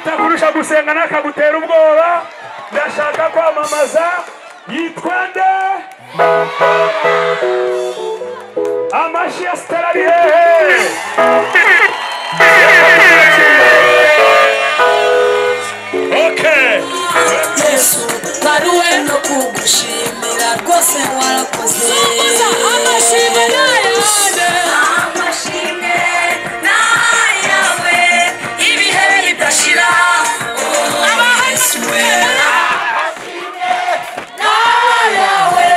utakurusha gusenga nakagutera ubwoba ndashaka kwamamaza yitwa nde amashi ya Stella okay Yesu baruwe no kugushimira rwose warakoze amashimwe nayawe ibihe bidashira abahanisiwe nayawe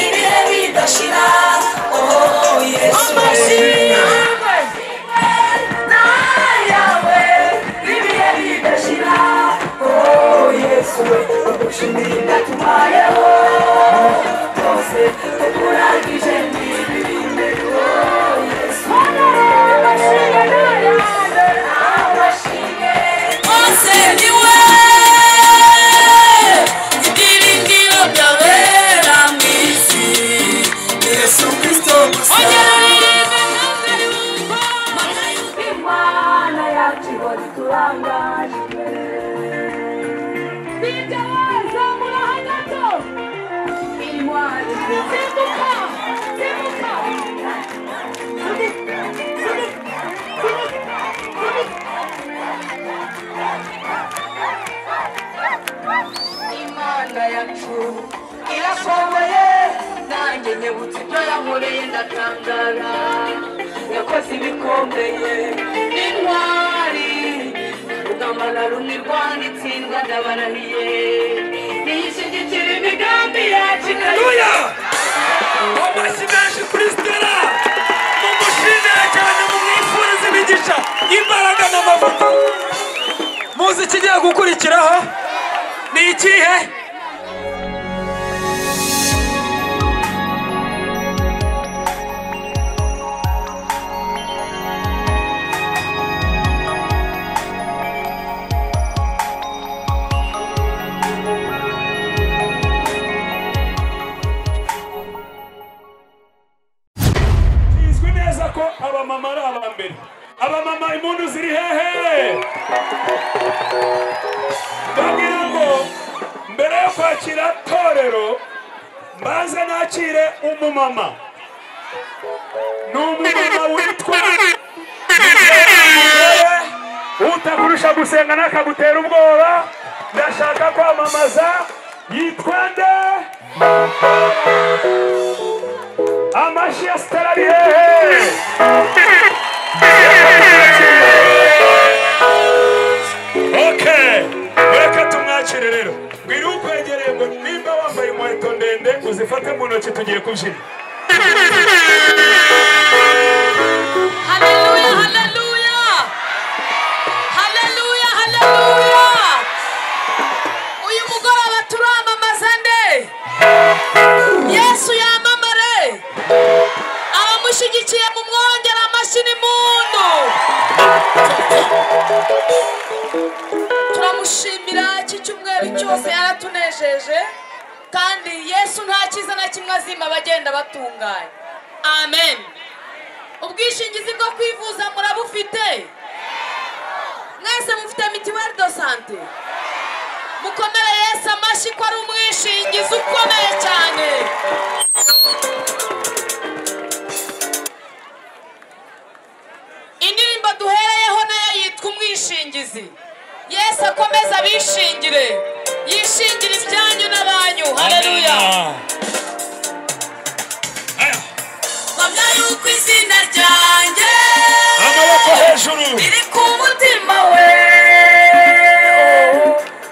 ibihe bidashira Yesu nayawe ibihe bidashira Ugushimira tumayeho Bose tukurangije n'ibirinde Yesu Amashimwe Bose niwe Ibyiringiro byabera mw'isi Yesu Kristo gusa Imana yacu ihora iturangaje Imana yacu irashoboye nanjye nyibutse ibyo yankoreye ndatangara yakoze ibikomeye n'intwari urugamba rumwe rwanitsindwa ndabarahiye niyishyigikira imigambi yacu Haleluya amashyi menshi kuri Stella mumushimire cyane mumwifurize imigisha imbaraga n'amavuta muzi ikigiye gukurikiraho ni ikihe abamama ari abambere abamama impundu ziri hehe bagira ngo mbere yo kwakira torero mbanze nakire umumama n'umumama witwa utakurusha gusenga nakagutera ubwoba ndashaka kwamamaza yitwa nde amashi ya Stella okay reka tumwakire rero ngwira ukwegereye ngo nimba wambaye inkweto ndende uzifate mu ntoki tugiye kubyina Haleluya haleluya haleluya haleluya uyu mugoroba turamamaza nde Yesu yamamare abamushyigikiye mu mwongera amashyi n'impundu turamushimira iki cyumweru cyose yaratunejeje kandi Yesu nta cyiza na kimwe azima abagenda batunganye amen ubwishingizi bwo kwivuza murabufite mwese mufite mituweli do sante mukomere Yesu amashyi ko ari umwishingizi ukomeye cyane indirimbo duhereyeho nayo yitwa umwishingizi Yesu akomeza abishingire yishingire ibyanyu n'abanyu haleluya bamya yuko izina ryanjye amaboko hejuru biri ku mutima we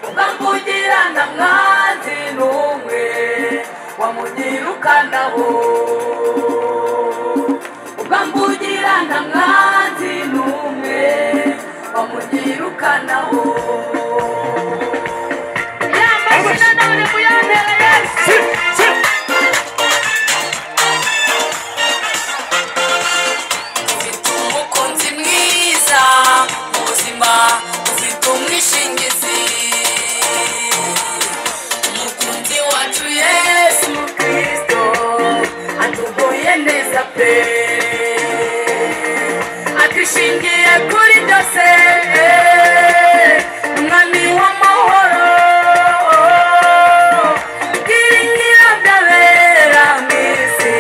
ugambugirana mwanzi n'umwe wamugirukanaho ugambugirana mwanzi n'umwe wamugirukanaho yamashina nawe muyantera Yesu ufite umukunzi mwiza mu buzima ufite umwishingizi umukunzi wacu Yesu Kristo atugoye neza pe adushingiye kuri byose umwami w'amahoro byiringiro by'abera mu isi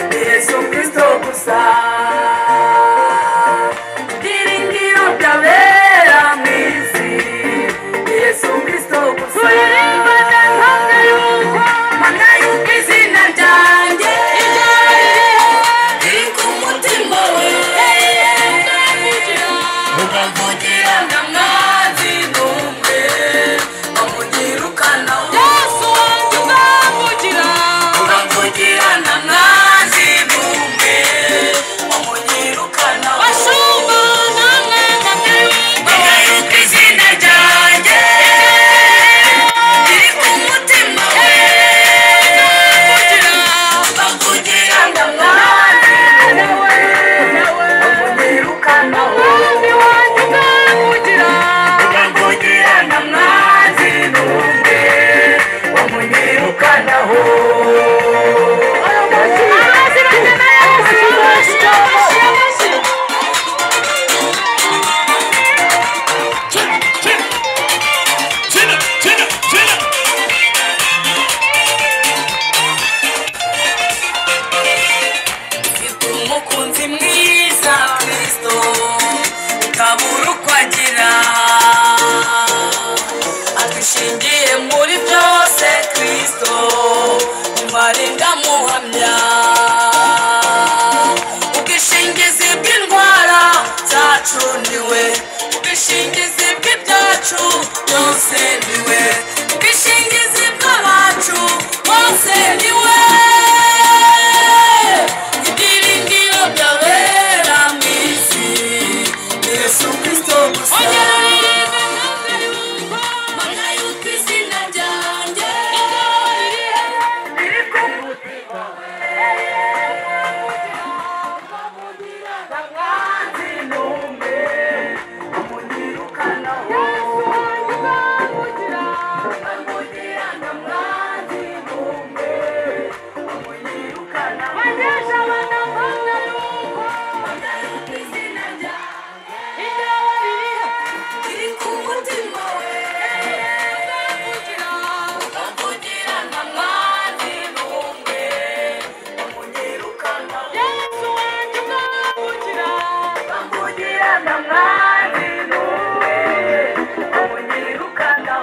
ni Yesu Kristo gusa byiringiro by'abera mu isi ni Yesu Kristo gusa turirimbana hamwe yuko mana yuko izina ryanjye riri ku mutima we ukavugira ndamwazi n'umwe bamugirukana Yesu wanjye ukavugira ndamwazi n'umwe bamugirukana bashumba namwe mana yuko izina ryanjye riri ku mutima we ukavugira ndamwazi n'umwe bamugirukana umukunzi mwiza Kristo utabura uko agira atwishingiye muri byose Kristo imari ndamuhamya ubwishingizi bw'indwara zacu niwe ubwishingizi bw'ibyacu byose niwe ubwishingizi bw'abacu bose niwe ibyiringiro by'abera mu isi ni Yesu Kristo gusa mana yuko izina ryanjye riri ku mutima we bamugira ndamwazi n'umwe bamugirukana bamugira ndamwazi n'umwe bamugirukana bagesha abana bamwe yuko mana yuko izina ryanjye riri ku mutima we bamugira ndamwazi n'umwe bamugirukana Yesu wanjye bamugira ndamwazi n'umwe bamugirukana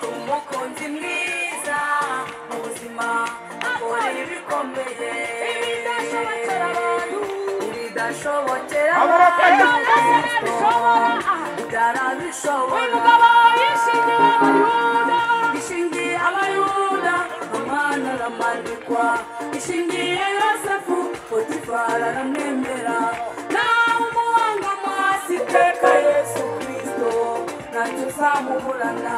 umukunzi mwiza mu buzima akora ibikomeye ibidashobokera abantu byarabishobora ishingiye abayuda amana aramanikwa ishingiye Yosefu Potifara aramwemera nawe umuhanga mwasi iteka Yesu Kristo ntacyo uzamuburana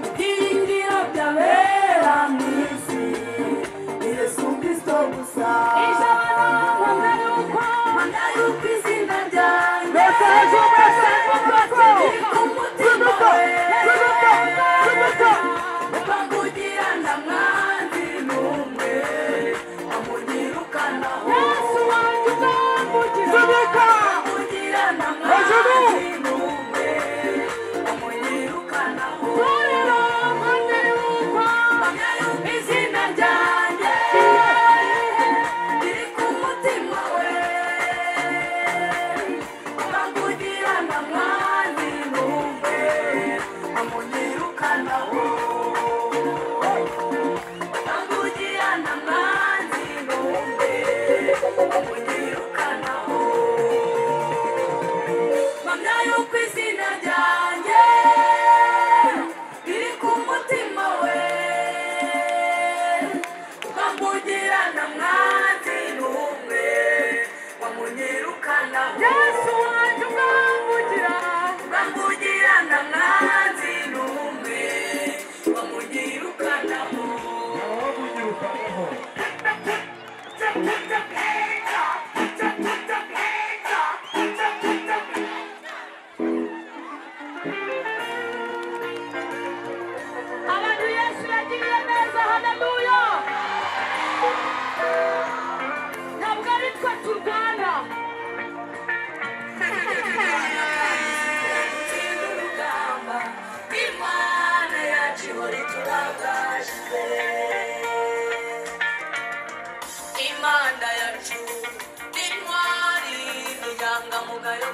ibyiringiro by'abera mu isi ni Yesu Kristo gusa mana yuko izina ryanjye riri ku mutima we bamugira ndamwazi n'umwe bamugirukana Yesu wanjye bamugira ndamwazi n'umwe bamugirukana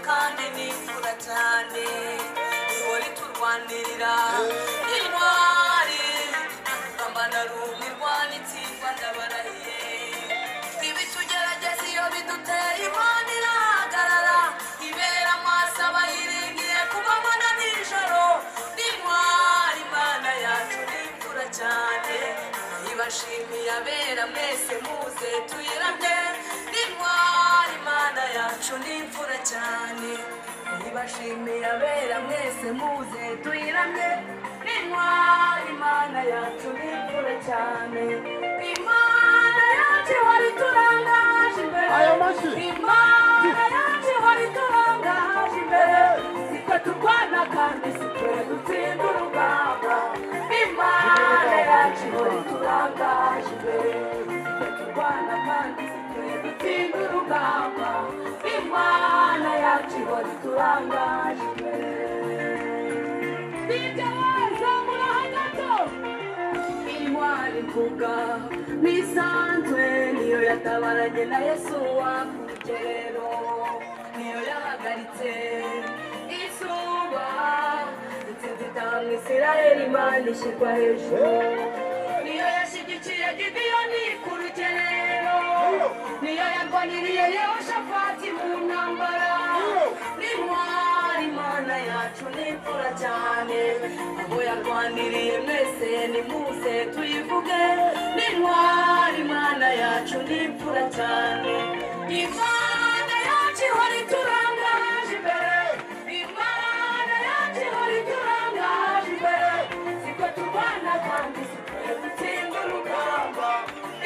kandi n'imfura cyane ihora iturwanirira intwari rugamba narumirwa n'itsindwa ndabarahiye ibitugerageza iyo biduteye imana irahagarara ibera amaso abayiringiye kubamo na nijoro n'intwari imana yacu n'imfura cyane ibashimiye abera mwese muze tuyiramye n'intwari imana yacu n'imfura cyane ibashimiye abera mwese muze tuyiramye n'intwari imana yacu n'imfura cyane imana yacu ihora iturangaje imbere imana yacu ihora iturangaje imbere sitwe turwana kandi sitwe dutsinda urugamba imana yacu ihora iturangaje imbere sitwe turwana kandi sitwe dutsinda urugamba imana yacu ihora iturangaje imbere intwari mvuga n'isanzwe niyo yatabaranye na Yesu wa ku rugerero niyo yahagaritse izuba itsinze itanu Isirayeli imana ishyirwa hejuru niyo yashyigikiye Gideyoni ku rugerero niyo yarwaniriye Yehoshafati mu ntambara n'intwari imana yacu n'imfura cyane abo yarwaniriye mwese nimuze tuyivuge n'intwari imana yacu n'imfura cyane imana yacu ihora iturangaje imbere imana yacu ihora iturangaje imbere sitwe turwana kandi sitwe dutsinda urugamba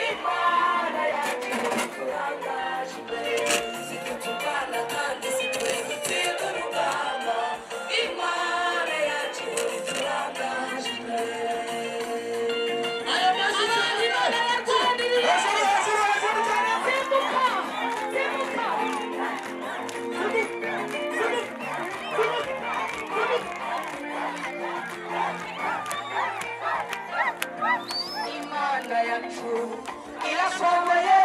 imana yacu ihora iturangaje imbere sitwe turwana kandi sitwe dutsinda urugamba imana yacu ihora iturangaje imbere imana yacu irashoboye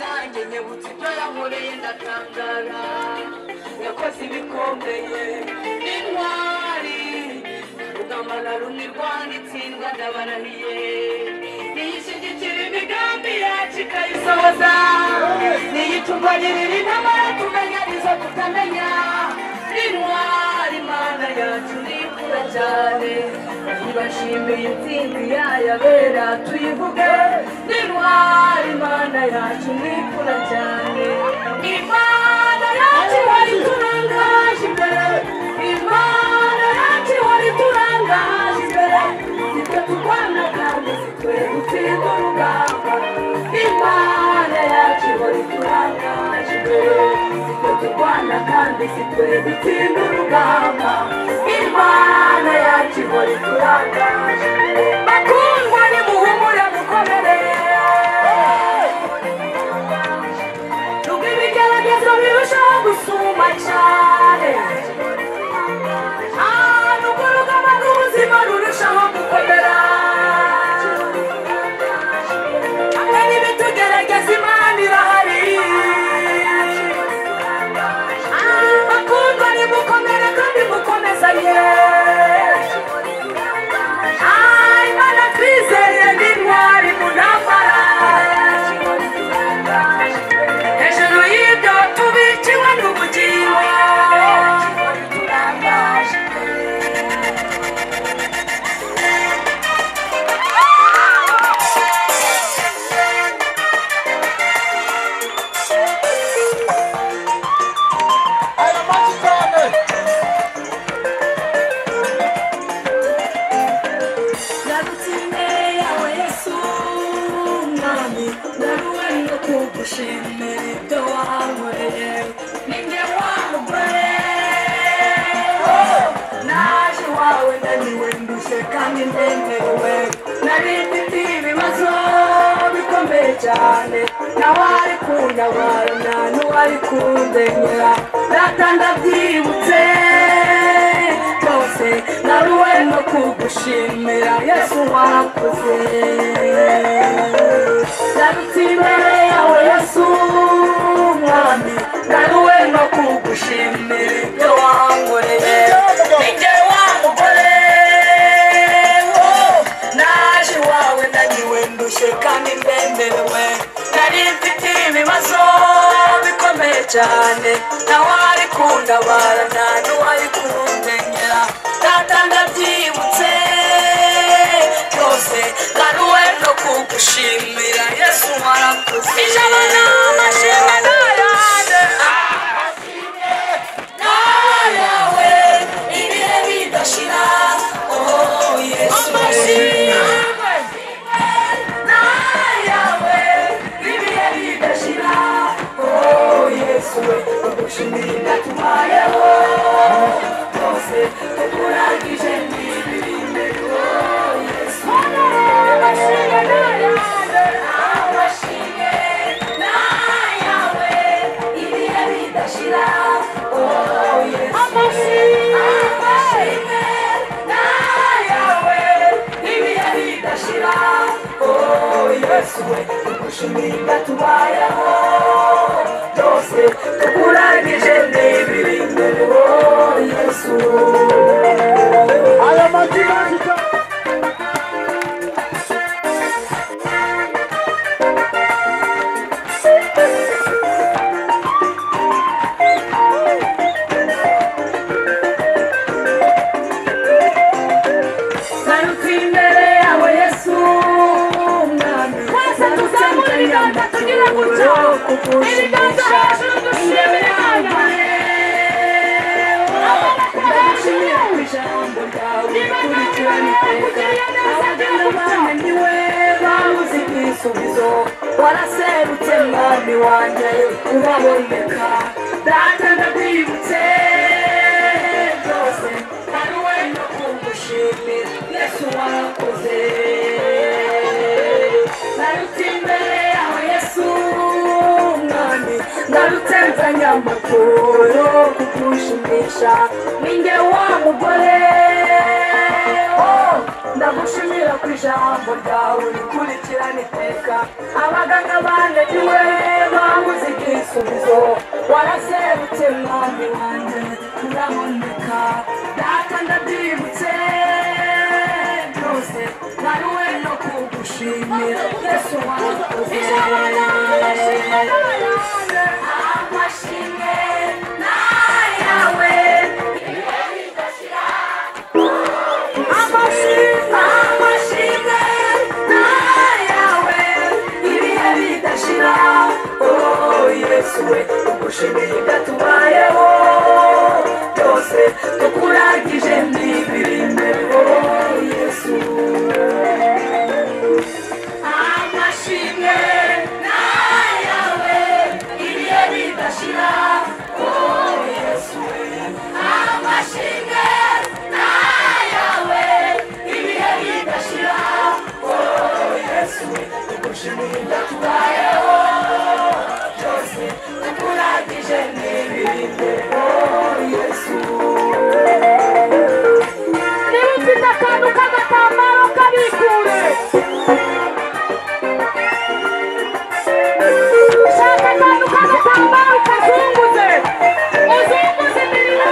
nanjye nyibutse ibyo yankoreye ndatangara yakoze ibikomeye n'intwari rugamba narumirwa n'itsindwa ndabarahiye niyishyigikira imigambi yacu ikayisohoza niyiturwanirira intambara tumenya izo tutamenya n'intwari imana yacu n'imfura cyane ibashimiye intsinzi yayo abera tuyivuge n'intwari imana yacu n'imfura cyane imana yacu ihora iturangaje imbere imana yacu ihora iturangaje imbere sitwe turwana kandi sitwe dutsinda urugamba imana yacu ihora iturangaje imbere sitwe turwana kandi sitwe dutsinda urugamba imana yacu ihora iturangaje imbere bakundwa nimuhumure mukomere nubwo ibigeragezo birushaho gusuma cyane nubwo urugamba rw'ubuzima rurushaho gukomera hamwe n'ibitugerageza imana irahari bakundwa nimukomere kandi mukomezanye imana twizeye n'intwari mu ntambara hejuru y'ibyo tubikiwe n'ubugingo kandi ndemerewe nari mfite ibibazo bikomeye cyane ntawari kuntabara nta n'uwari kundengera data ndabyibutse byose naruwe no kugushimira Yesu wakoze ndarutse imbere yawe Yesu mwami naruwe no kugushimira cyane ntawari kundabara nta n'uwari kurundengera data ndabyibutse byose ngaruwe no kugushimira Yesu warakoze ijabo n'amashimwe n'ayande n'ayawe ibihe bidashira oh Yesu n'ayawe ibihe bidashira oh Yesu ugushimira tubayeho byose tukurangije n'ibirinde oh Yesu amashimwe n'ayande amashimwe n'ayawe ibihe bidashira oh Yesu amashimwe n'ayawe ibihe bidashira oh Yesu ugushimira tubayeho byose tukurangije n'ibirinde oh Yesu aya mazina waraserutse mwami wanjye uraboneka data ndakwibutse byose naruwe no kugushimira Yesu warakoze narutse imbere yawe Yesu mwami narutse nzanye amakuru yo kugushimisha ninjye wa mugore ndagushimira ku ijambo ryawe rikurikirana iteka abaganga bananiwe babuze igisubizo waraserutse mwami wanjye uraboneka data ndabyibutse byose naruwe no kugushimira Yesu warakoze amashimwe n'ayawe amashimwe n'ayawe ibihe bidashira oh Yesu we ugushimira tubayeho byose tukurangije n'ibirinde oh Yesu amashimwe n'ayawe ibihe bidashira oh Yesu we amashimwe n'ayawe ibihe bidashira oh Yesu ugushimira tubayeho byose tukurangije n'ibirinde oh Yesu niba ufite akantu k'agatambaro kabikure shaka akantu k'agatambaro kazunguze uzunguze imirimo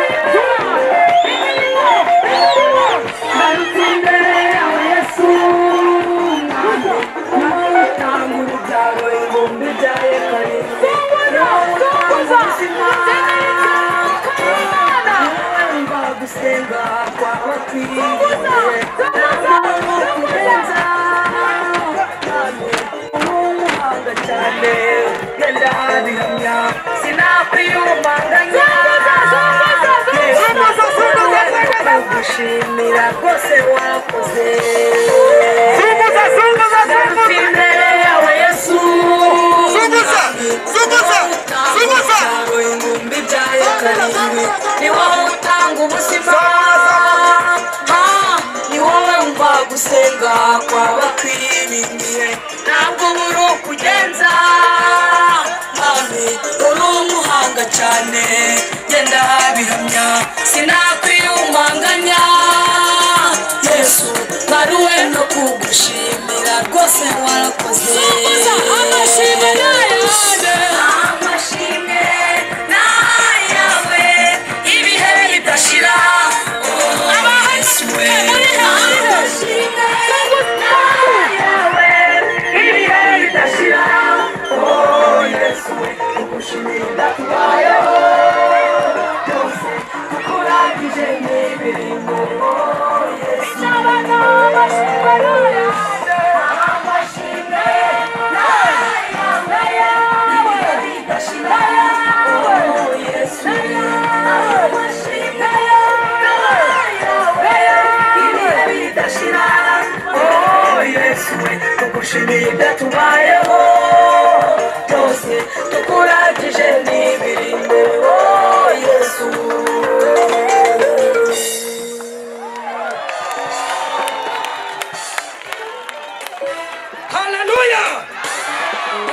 narutse imbere yawe Yesu utanga urubyaro ibihumbi byawe karindwi wumva gusenga kwabakwiriye kurenza umuhanga cyane genda bihamya sinakwiyumanganya gushimira rwose wakoze imbere yawe Yesu ingumbi byayo karindwi ni wowe utanga ubuzima ni wowe wumva gusenga kwabakwiriye ntabwo buri ukugenza uri umuhanga cyane genda bihamya sinakwiyumanganya Yesu ngaruwe no kugushimira rwose warakoze amashimwe n'ayawe ibihe bidashira oh Yesu we amashimwe n'ayawe byatubayeho byose tukuragije n'ibiri imbere oh Yesu. Haleluya!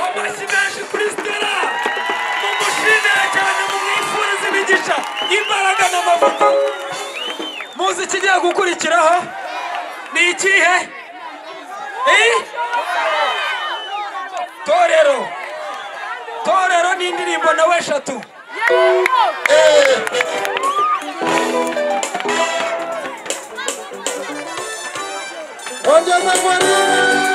Amashyi menshi kuri Stella, mumushimire cyane, mumwifurize imigisha, imbaraga n'amavuta. Muzi ikigiye gukurikiraho ni ikihe? Torero ni indirimbo nawe 3. Ongeza mwarimu.